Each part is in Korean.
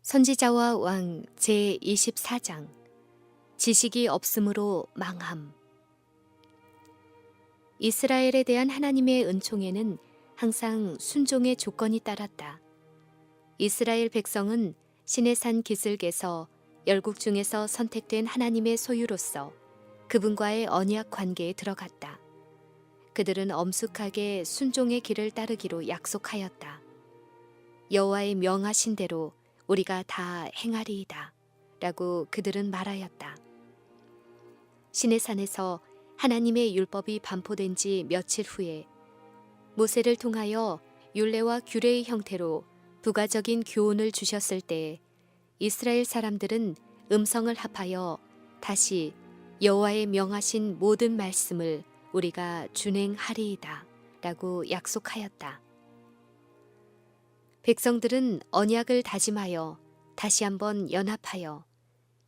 선지자와 왕 제24장 지식이 없으므로 망함. 이스라엘에 대한 하나님의 은총에는 항상 순종의 조건이 따랐다. 이스라엘 백성은 시내산 기슭에서 열국 중에서 선택된 하나님의 소유로서 그분과의 언약 관계에 들어갔다. 그들은 엄숙하게 순종의 길을 따르기로 약속하였다. 여호와의 명하신 대로 우리가 다 행하리이다 라고 그들은 말하였다. 시내산에서 하나님의 율법이 반포된 지 며칠 후에 모세를 통하여 율례와 규례의 형태로 부가적인 교훈을 주셨을 때 이스라엘 사람들은 음성을 합하여 다시 여호와의 명하신 모든 말씀을 우리가 준행하리이다 라고 약속하였다. 백성들은 언약을 다짐하여 다시 한번 연합하여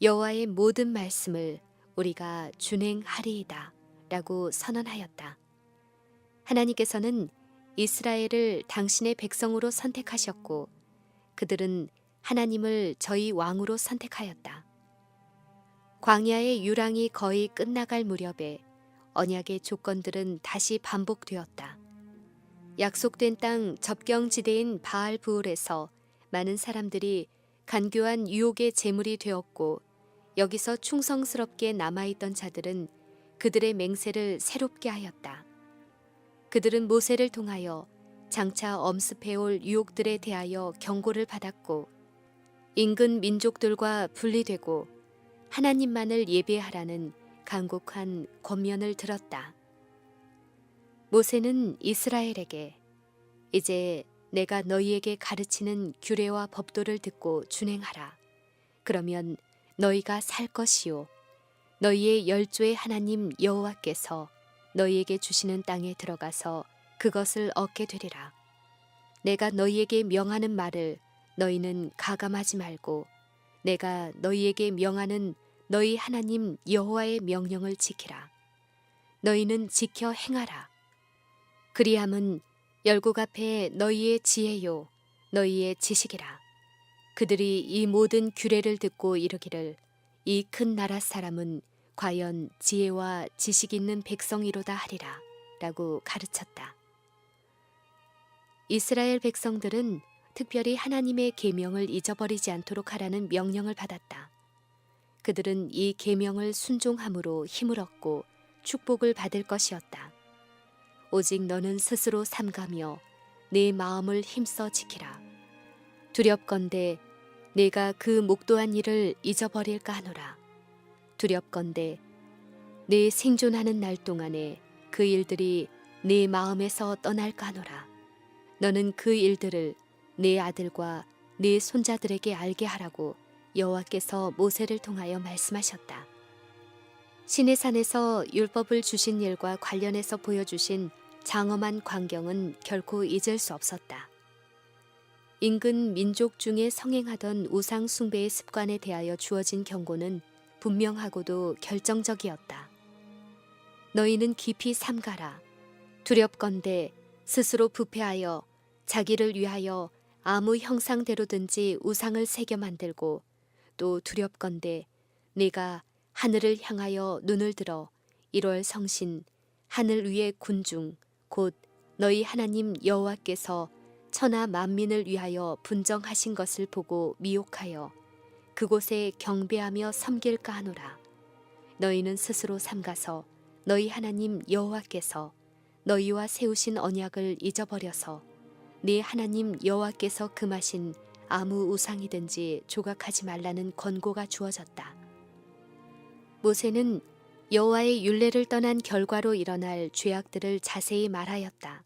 여호와의 모든 말씀을 우리가 준행하리이다 라고 선언하였다. 하나님께서는 이스라엘을 당신의 백성으로 선택하셨고 그들은 하나님을 저희 왕으로 선택하였다. 광야의 유랑이 거의 끝나갈 무렵에 언약의 조건들은 다시 반복되었다. 약속된 땅 접경지대인 바알브올에서 많은 사람들이 간교한 유혹의 제물이 되었고 여기서 충성스럽게 남아있던 자들은 그들의 맹세를 새롭게 하였다. 그들은 모세를 통하여 장차 엄습해올 유혹들에 대하여 경고를 받았고 인근 민족들과 분리되고 하나님만을 예배하라는 간곡한 권면을 들었다. 모세는 이스라엘에게 이제 내가 너희에게 가르치는 규례와 법도를 듣고 준행하라. 그러면 너희가 살 것이요 너희의 열조의 하나님 여호와께서 너희에게 주시는 땅에 들어가서 그것을 얻게 되리라. 내가 너희에게 명하는 말을 너희는 가감하지 말고 내가 너희에게 명하는 너희 하나님 여호와의 명령을 지키라. 너희는 지켜 행하라. 그리함은 열국 앞에 너희의 지혜요 너희의 지식이라. 그들이 이 모든 규례를 듣고 이르기를 이 큰 나라 사람은 과연 지혜와 지식 있는 백성이로다 하리라 라고 가르쳤다. 이스라엘 백성들은 특별히 하나님의 계명을 잊어버리지 않도록 하라는 명령을 받았다. 그들은 이 계명을 순종함으로 힘을 얻고 축복을 받을 것이었다. 오직 너는 스스로 삼가며 내 마음을 힘써 지키라. 두렵건대 내가 그 목도한 일을 잊어버릴까 하노라. 두렵건대 내 생존하는 날 동안에 그 일들이 내 마음에서 떠날까 하노라. 너는 그 일들을 내 아들과 내 손자들에게 알게 하라고 여호와께서 모세를 통하여 말씀하셨다. 시내산에서 율법을 주신 일과 관련해서 보여주신 장엄한 광경은 결코 잊을 수 없었다. 인근 민족 중에 성행하던 우상 숭배의 습관에 대하여 주어진 경고는 분명하고도 결정적이었다. 너희는 깊이 삼가라. 두렵건대 스스로 부패하여 자기를 위하여 아무 형상대로든지 우상을 새겨 만들고 또 두렵건대 네가 하늘을 향하여 눈을 들어 1월 성신 하늘 위의 군중 곧 너희 하나님 여호와께서 천하 만민을 위하여 분정하신 것을 보고 미혹하여 그곳에 경배하며 섬길까 하노라. 너희는 스스로 삼가서 너희 하나님 여호와께서 너희와 세우신 언약을 잊어버려서 네 하나님 여호와께서 금하신 아무 우상이든지 조각하지 말라는 권고가 주어졌다. 모세는 여호와의 율례를 떠난 결과로 일어날 죄악들을 자세히 말하였다.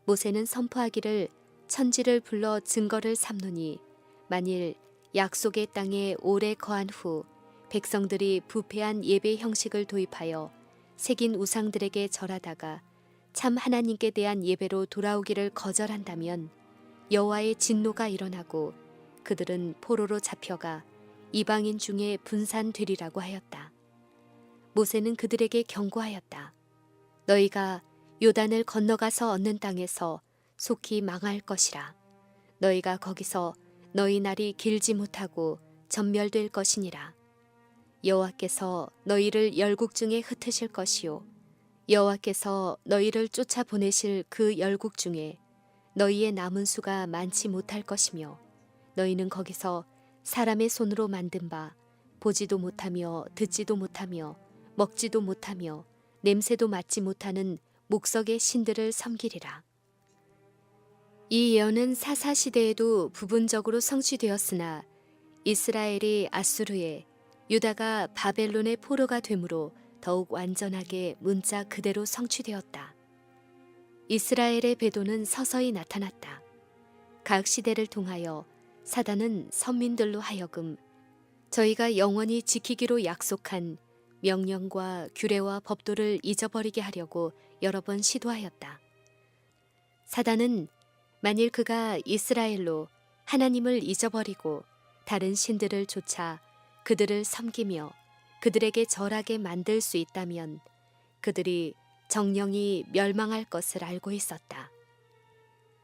모세는 선포하기를 천지를 불러 증거를 삼노니 만일 약속의 땅에 오래 거한 후 백성들이 부패한 예배 형식을 도입하여 새긴 우상들에게 절하다가 참 하나님께 대한 예배로 돌아오기를 거절한다면 여호와의 진노가 일어나고 그들은 포로로 잡혀가 이방인 중에 분산되리라고 하였다. 모세는 그들에게 경고하였다. 너희가 요단을 건너가서 얻는 땅에서 속히 망할 것이라. 너희가 거기서 너희 날이 길지 못하고 전멸될 것이니라. 여호와께서 너희를 열국 중에 흩으실 것이요 여호와께서 너희를 쫓아보내실 그 열국 중에 너희의 남은 수가 많지 못할 것이며 너희는 거기서 사람의 손으로 만든 바 보지도 못하며 듣지도 못하며 먹지도 못하며 냄새도 맡지 못하는 목석의 신들을 섬기리라. 이 예언은 사사 시대에도 부분적으로 성취되었으나 이스라엘이 아수르에 유다가 바벨론의 포로가 되므로 더욱 완전하게 문자 그대로 성취되었다. 이스라엘의 배도는 서서히 나타났다. 각 시대를 통하여 사단은 선민들로 하여금 저희가 영원히 지키기로 약속한 명령과 규례와 법도를 잊어버리게 하려고 여러 번 시도하였다. 사단은 만일 그가 이스라엘로 하나님을 잊어버리고 다른 신들을 쫓아 그들을 섬기며 그들에게 절하게 만들 수 있다면 그들이 정령이 멸망할 것을 알고 있었다.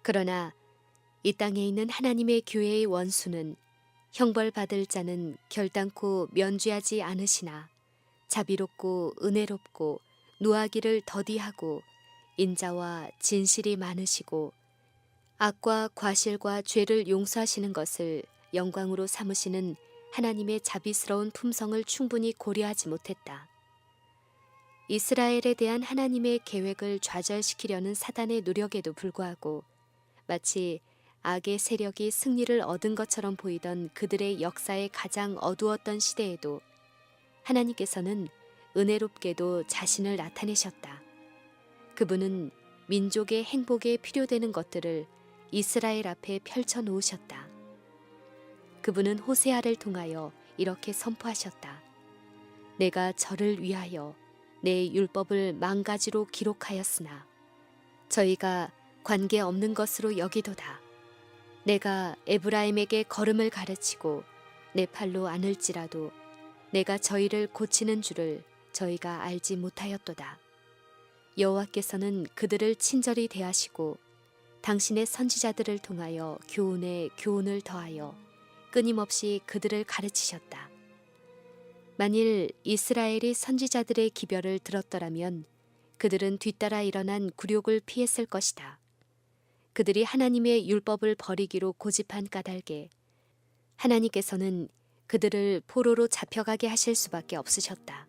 그러나 이 땅에 있는 하나님의 교회의 원수는 형벌받을 자는 결단코 면죄하지 않으시나 자비롭고 은혜롭고 노하기를 더디하고 인자와 진실이 많으시고 악과 과실과 죄를 용서하시는 것을 영광으로 삼으시는 하나님의 자비스러운 품성을 충분히 고려하지 못했다. 이스라엘에 대한 하나님의 계획을 좌절시키려는 사단의 노력에도 불구하고 마치 악의 세력이 승리를 얻은 것처럼 보이던 그들의 역사의 가장 어두웠던 시대에도 하나님께서는 은혜롭게도 자신을 나타내셨다. 그분은 민족의 행복에 필요되는 것들을 이스라엘 앞에 펼쳐 놓으셨다. 그분은 호세아를 통하여 이렇게 선포하셨다. 내가 저를 위하여 내 율법을 망가지로 기록하였으나 저희가 관계없는 것으로 여기도다. 내가 에브라임에게 걸음을 가르치고 내 팔로 안을지라도 내가 저희를 고치는 줄을 저희가 알지 못하였도다. 여호와께서는 그들을 친절히 대하시고 당신의 선지자들을 통하여 교훈에 교훈을 더하여 끊임없이 그들을 가르치셨다. 만일 이스라엘이 선지자들의 기별을 들었더라면 그들은 뒤따라 일어난 굴욕을 피했을 것이다. 그들이 하나님의 율법을 버리기로 고집한 까닭에 하나님께서는 그들을 포로로 잡혀가게 하실 수밖에 없으셨다.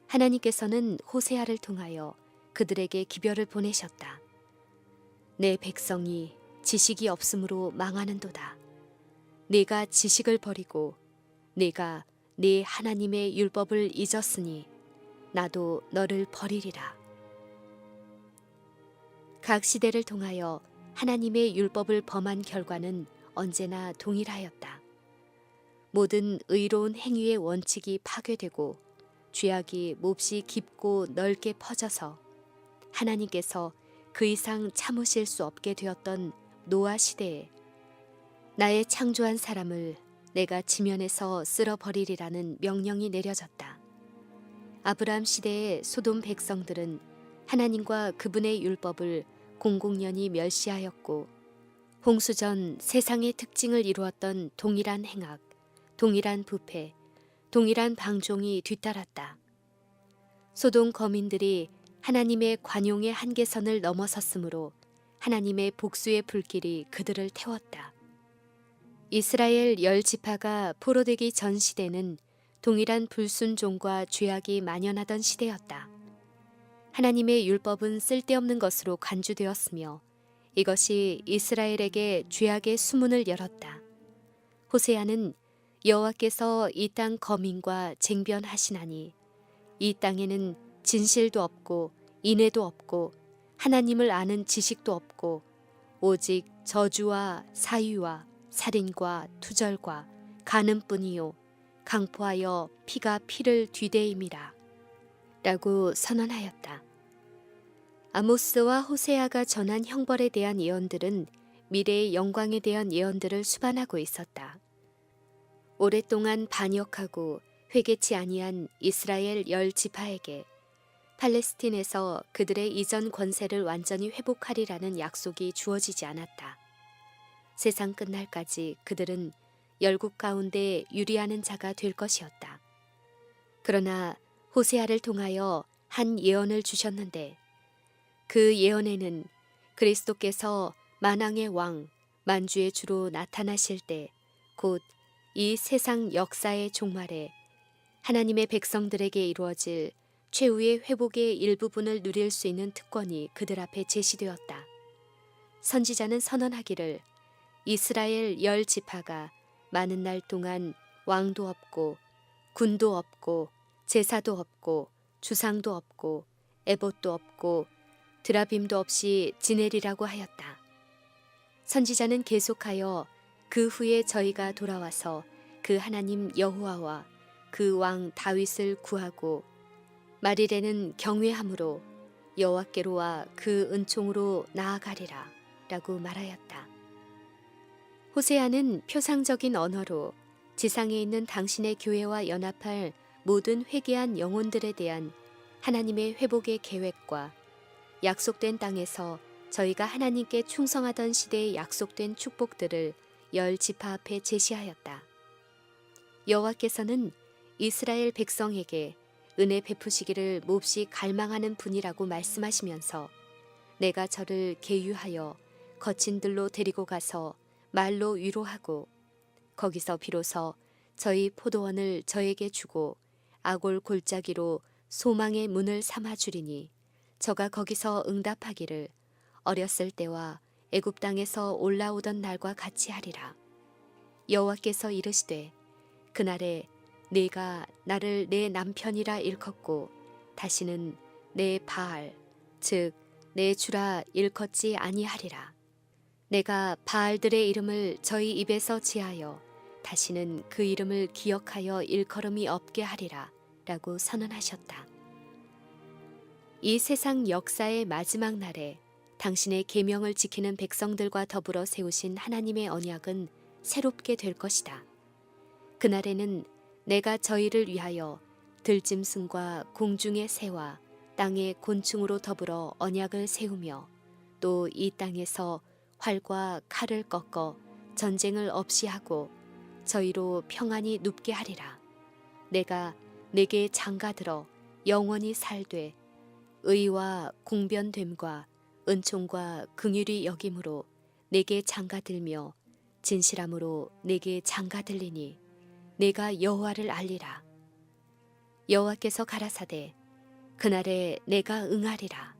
하나님께서는 호세아를 통하여 그들에게 기별을 보내셨다. 내 백성이 지식이 없으므로 망하는도다. 네가 지식을 버리고 네가 네 하나님의 율법을 잊었으니 나도 너를 버리리라. 각 시대를 통하여 하나님의 율법을 범한 결과는 언제나 동일하였다. 모든 의로운 행위의 원칙이 파괴되고 죄악이 몹시 깊고 넓게 퍼져서 하나님께서 그 이상 참으실 수 없게 되었던 노아 시대에 나의 창조한 사람을 내가 지면에서 쓸어버리리라는 명령이 내려졌다. 아브라함 시대의 소돔 백성들은 하나님과 그분의 율법을 공공연히 멸시하였고 홍수 전 세상의 특징을 이루었던 동일한 행악, 동일한 부패, 동일한 방종이 뒤따랐다. 소돔 거민들이 하나님의 관용의 한계선을 넘어섰으므로 하나님의 복수의 불길이 그들을 태웠다. 이스라엘 10지파가 포로되기 전 시대는 동일한 불순종과 죄악이 만연하던 시대였다. 하나님의 율법은 쓸데없는 것으로 간주되었으며 이것이 이스라엘에게 죄악의 수문을 열었다. 호세아는 여호와께서 이 땅 거민과 쟁변하시나니 이 땅에는 진실도 없고 인애도 없고 하나님을 아는 지식도 없고 오직 저주와 사유와 살인과 투절과 간음뿐이요 강포하여 피가 피를 뒤대임이라 라고 선언하였다. 아모스와 호세아가 전한 형벌에 대한 예언들은 미래의 영광에 대한 예언들을 수반하고 있었다. 오랫동안 반역하고 회개치 아니한 이스라엘 10지파에게 팔레스틴에서 그들의 이전 권세를 완전히 회복하리라는 약속이 주어지지 않았다. 세상 끝날까지 그들은 열국 가운데 유리하는 자가 될 것이었다. 그러나 호세아를 통하여 한 예언을 주셨는데 그 예언에는 그리스도께서 만왕의 왕, 만주의 주로 나타나실 때 곧 이 세상 역사의 종말에 하나님의 백성들에게 이루어질 최후의 회복의 일부분을 누릴 수 있는 특권이 그들 앞에 제시되었다. 선지자는 선언하기를 이스라엘 10지파가 많은 날 동안 왕도 없고 군도 없고 제사도 없고 주상도 없고 에봇도 없고 드라빔도 없이 지내리라고 하였다. 선지자는 계속하여 그 후에 저희가 돌아와서 그 하나님 여호와와 그 왕 다윗을 구하고 말일에는 경외함으로 여호와께로와 그 은총으로 나아가리라 라고 말하였다. 호세아는 표상적인 언어로 지상에 있는 당신의 교회와 연합할 모든 회개한 영혼들에 대한 하나님의 회복의 계획과 약속된 땅에서 저희가 하나님께 충성하던 시대에 약속된 축복들을 10지파 앞에 제시하였다. 여호와께서는 이스라엘 백성에게 은혜 베푸시기를 몹시 갈망하는 분이라고 말씀하시면서 내가 저를 계유하여 거친 들로 데리고 가서 말로 위로하고 거기서 비로소 저희 포도원을 저에게 주고 아골 골짜기로 소망의 문을 삼아 주리니 저가 거기서 응답하기를 어렸을 때와 애굽 땅에서 올라오던 날과 같이 하리라. 여호와께서 이르시되 그날에 네가 나를 내 남편이라 일컫고 다시는 내 바알 즉 내 주라 일컫지 아니하리라. 내가 바알들의 이름을 저희 입에서 제하여 다시는 그 이름을 기억하여 일컬음이 없게 하리라 라고 선언하셨다. 이 세상 역사의 마지막 날에 당신의 계명을 지키는 백성들과 더불어 세우신 하나님의 언약은 새롭게 될 것이다. 그날에는 내가 저희를 위하여 들짐승과 공중의 새와 땅의 곤충으로 더불어 언약을 세우며 또 이 땅에서 활과 칼을 꺾어 전쟁을 없이 하고 저희로 평안히 눕게 하리라. 내가 내게 장가들어 영원히 살되 의와 공변됨과 은총과 긍휼이 여김으로 내게 장가들며 진실함으로 내게 장가들리니 내가 여호와를 알리라. 여호와께서 가라사대 그날에 내가 응하리라.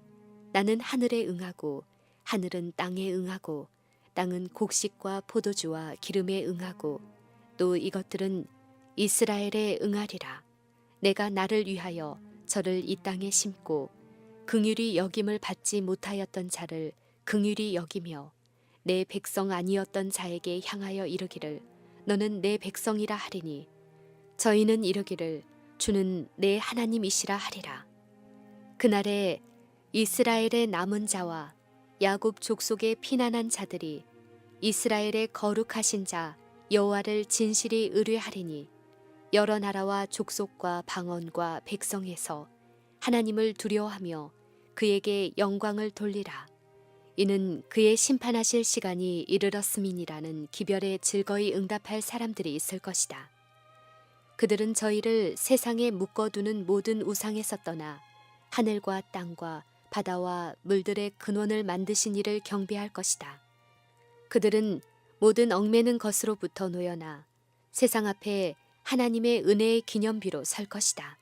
나는 하늘에 응하고 하늘은 땅에 응하고 땅은 곡식과 포도주와 기름에 응하고 또 이것들은 이스라엘에 응하리라. 내가 나를 위하여 저를 이 땅에 심고 긍휼히 여김을 받지 못하였던 자를 긍휼히 여기며 내 백성 아니었던 자에게 향하여 이르기를 너는 내 백성이라 하리니 저희는 이르기를 주는 내 하나님이시라 하리라. 그날에 이스라엘의 남은 자와 야곱 족속의 피난한 자들이 이스라엘의 거룩하신 자 여호와를 진실이 의뢰하리니 여러 나라와 족속과 방언과 백성에서 하나님을 두려워하며 그에게 영광을 돌리라. 이는 그의 심판하실 시간이 이르렀음이니라는 기별에 즐거이 응답할 사람들이 있을 것이다. 그들은 저희를 세상에 묶어두는 모든 우상에서 떠나 하늘과 땅과 바다와 물들의 근원을 만드신 이를 경배할 것이다. 그들은 모든 얽매는 것으로부터 놓여나 세상 앞에 하나님의 은혜의 기념비로 설 것이다.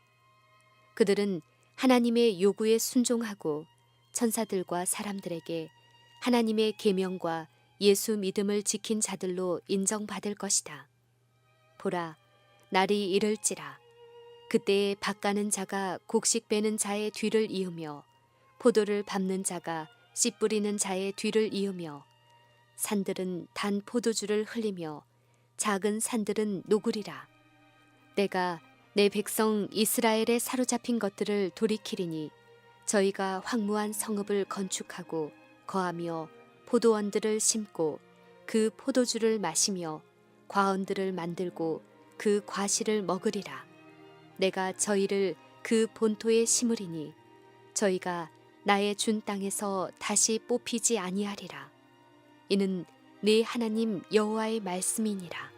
그들은 하나님의 요구에 순종하고 천사들과 사람들에게 하나님의 계명과 예수 믿음을 지킨 자들로 인정받을 것이다. 보라, 날이 이를지라. 그때에 밭가는 자가 곡식 베는 자의 뒤를 이으며 포도를 밟는 자가 씨 뿌리는 자의 뒤를 이으며 산들은 단 포도주를 흘리며 작은 산들은 녹으리라. 내가 내 백성 이스라엘에 사로잡힌 것들을 돌이키리니 저희가 황무한 성읍을 건축하고 거하며 포도원들을 심고 그 포도주를 마시며 과언들을 만들고 그 과실을 먹으리라. 내가 저희를 그 본토에 심으리니 저희가 나의 준 땅에서 다시 뽑히지 아니하리라. 이는 네 하나님 여호와의 말씀이니라.